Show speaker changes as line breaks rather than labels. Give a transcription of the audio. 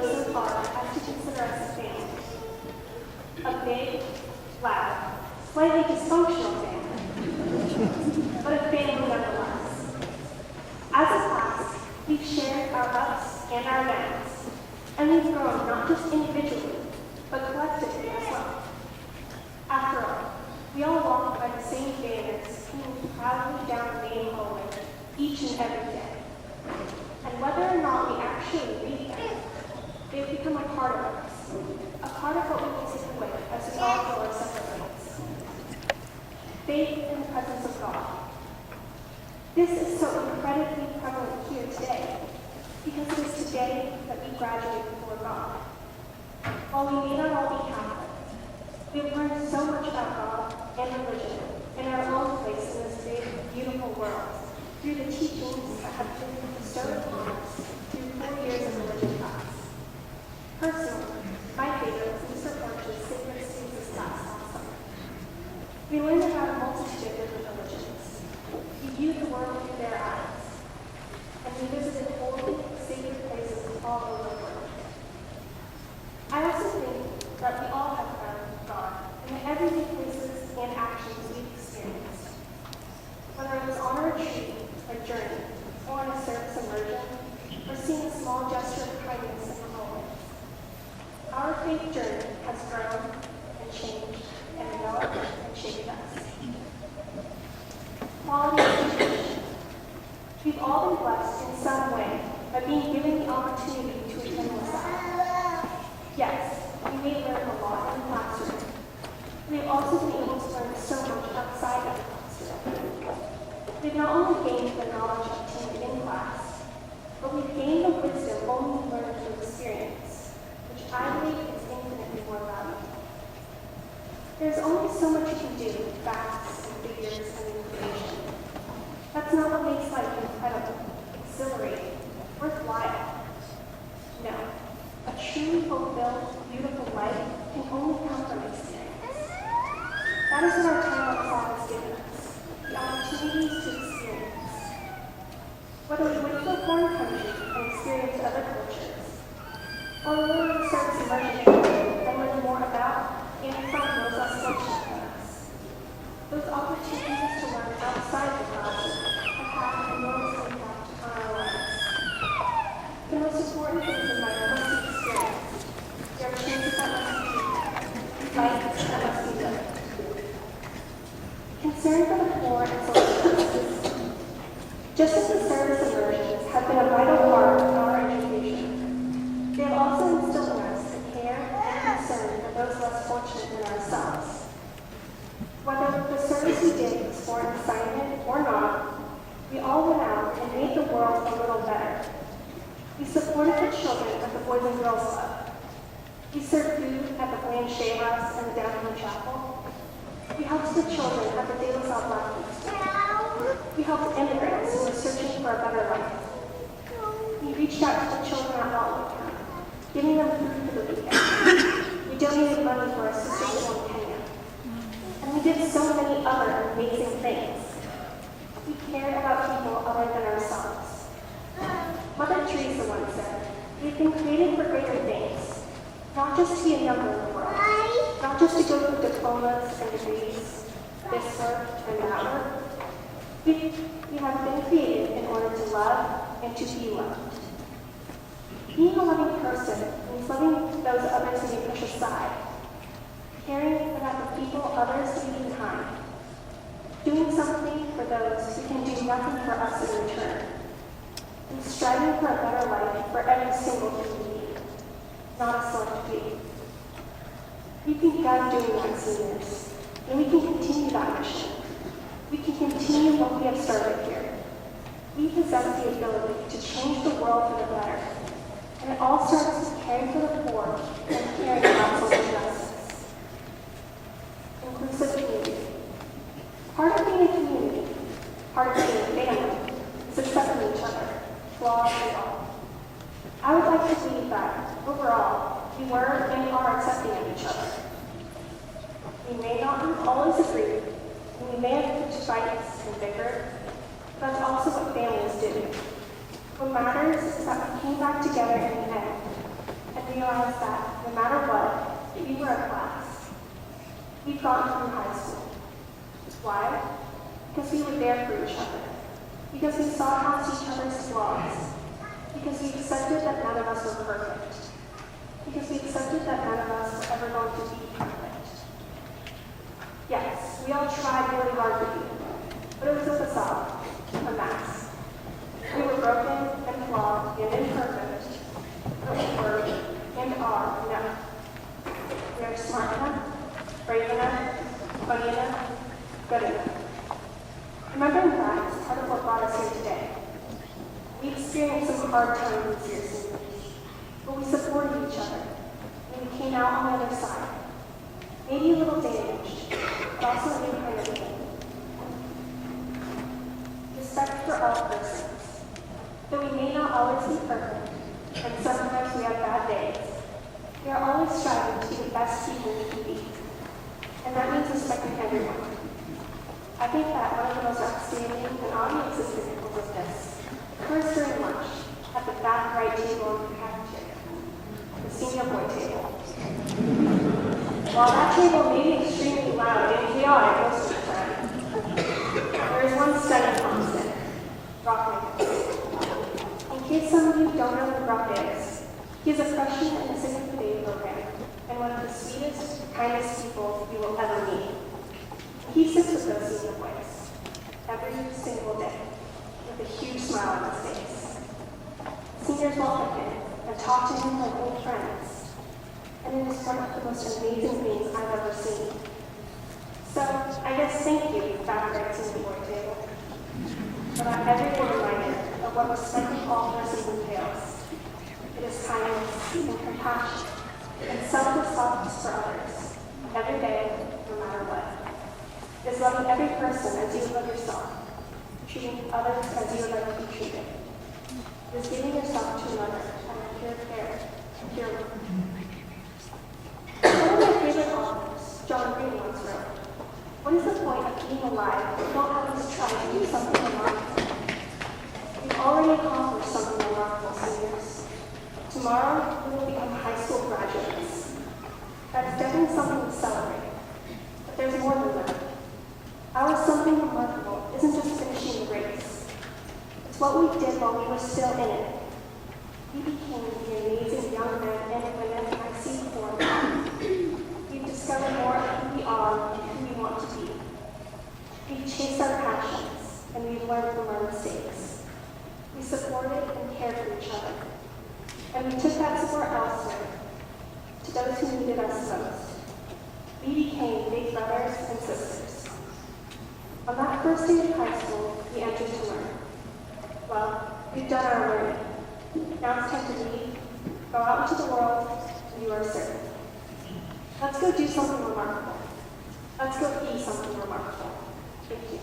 go so far as to consider us a family. A big, loud, slightly dysfunctional family, but a family nonetheless. As a class, we've shared our ups and our downs, and we've grown not just individually, but collectively as well. After all, we all walk by the same banners moving proudly down the main hallway each and every day. And whether or not we actually read them, they've become a part of us, a part of what we continue with as we all go our separate ways. Faith in the presence of God. This is so incredibly prevalent here today, because it is today that we graduate before God. While we may not all be Catholic, we have learned so much about God and religion and our own place in this big, beautiful world through the teachings that have been bestowed upon us through 4 years of religion class. Personally, my favorite was Mr. Porch's Sacred Spaces class last summer. We learned about a multitude of different religions. We viewed the world through their eyes, and we visited holy, sacred places all over the world. I also think that we all have found God in the everyday places and actions we've experienced. Whether it was on a retreat, a journey, or on a service immersion, or seeing a small gesture of kindness in the hallway. Our faith journey has grown and changed and developed and shaped us. Quality of education. We've all been blessed in some way by being given the opportunity to attend LaSalle. Yes, we may learn a lot in the classroom. We have also been able to learn so much outside of the classroom. We've not only gained the knowledge obtained in class, but we've gained the wisdom only learned through experience, which I believe is infinitely more valuable. There's only so much you can do with facts and figures and information. That's not what makes life incredible, exhilarating, worthwhile. No, a truly fulfilled, beautiful life can only come from experience. That is what our time outside has given us, the opportunities to experience. Whether we went to a foreign country and experienced other cultures, or we were in a service immersion training and learn more about and from those less fortunate than us. Those opportunities to learn outside the classroom have had an enormous impact on our lives. The most important things in my personal experience, there are changes that must be made, fights that must be done. Concern for the poor and social justice. Just as the service immersions have been a vital part of our education, they have also instilled in us the care and concern for those less fortunate than ourselves. Whether the service we did was for an assignment or not, we all went out and made the world a little better. We supported the children at the Boys and Girls Club. We served food at the Blanchet House and the Downtown Chapel. We helped the children at the De La Salle Black Youth. We helped immigrants who were searching for a better life. We reached out to the children at Wildwood Camp, giving them food for the weekend. We donated money for our sisters in Kenya. And we did so many other amazing things. We cared about people other than ourselves. Mother Teresa once said, "We've been created for greater things, not just to be a number in the world, not just to go through diplomas and degrees, this work and that work. We have been created in order to love and to be loved." Being a loving person means loving those others who may push aside, caring about the people others leave behind, doing something for those who can do nothing for us in return, and striving for a better life for every single human being, not a select few. We've begun doing that, seniors, and we can continue that mission. We can continue what we have started here. We possess the ability to change the world for the better, and it all starts with caring for the poor and caring about social justice. Inclusive community. Part of being a community, part of being a family, is accepting each other, flaws and all. I would like to believe that, overall, we were and are accepting of each other. We may not always agree, and we may have pitched fights and bickered, but that's also what families do. What matters is that we came back together in the end, realized that no matter what, we were a class. We've gone through high school. Why? Because we were there for each other. Because we saw past each other's flaws. Because we accepted that none of us were perfect. Because we accepted that none of us were ever going to be perfect. Yes, we all tried really hard to be, but it was a facade, a mask. We were broken and flawed and imperfect, but we were and are enough. We are smart enough, brave enough, funny enough, good enough. Remembering that is part of what brought us here today. We experienced some hard times this year, seniors, but we supported each other, and we came out on the other side. Maybe a little damaged, but also a new kind of pain. Respect for all persons. Though we may not always be perfect, and sometimes we have bad days, we are always striving to be the best people we can be. And that means respecting everyone. I think that one of the most outstanding and obvious examples of this occurs during lunch at the back right table in the cafeteria, the senior boy table. While that table may be extremely loud and chaotic most of the time, there is one steady constant, rock making. In case some of you don't know who Rock is, he is a freshman in the 6th grade program and one of the sweetest, kindest people you will ever meet. He sits with those senior boys every single day with a huge smile on his face. Seniors welcome him and talk to him like old friends. And it is one of the most amazing things I've ever seen. So, I guess thank you, back right senior boy table, for that everyday reminder of what respecting all persons entails. It is kindness and compassion and selfless thoughts for others, every day, no matter what. It is loving every person as you would love yourself, treating others as you would like to be treated. It is giving yourself to another out of pure care and pure love. One of my favorite authors, John Green, once wrote, "What is the point of being alive if you don't have us try to do something remarkable?" We've already accomplished something remarkable, seniors. Tomorrow, we will become high school graduates. That is definitely something to celebrate. But there's more than that. Our something remarkable isn't just finishing the race. It's what we did while we were still in it. We became the amazing young men and women I see before me. We've discovered more of who we are and who we want to be. We've chased our passions, and we've learned from our mistakes. We supported and cared for each other. And we took that support elsewhere, to those who needed us most. We became big brothers and sisters. On that first day of high school, we entered to learn. Well, we've done our learning. Now it's time to leave, go out into the world, and do our service. Let's go do something remarkable. Let's go be something remarkable. Thank you.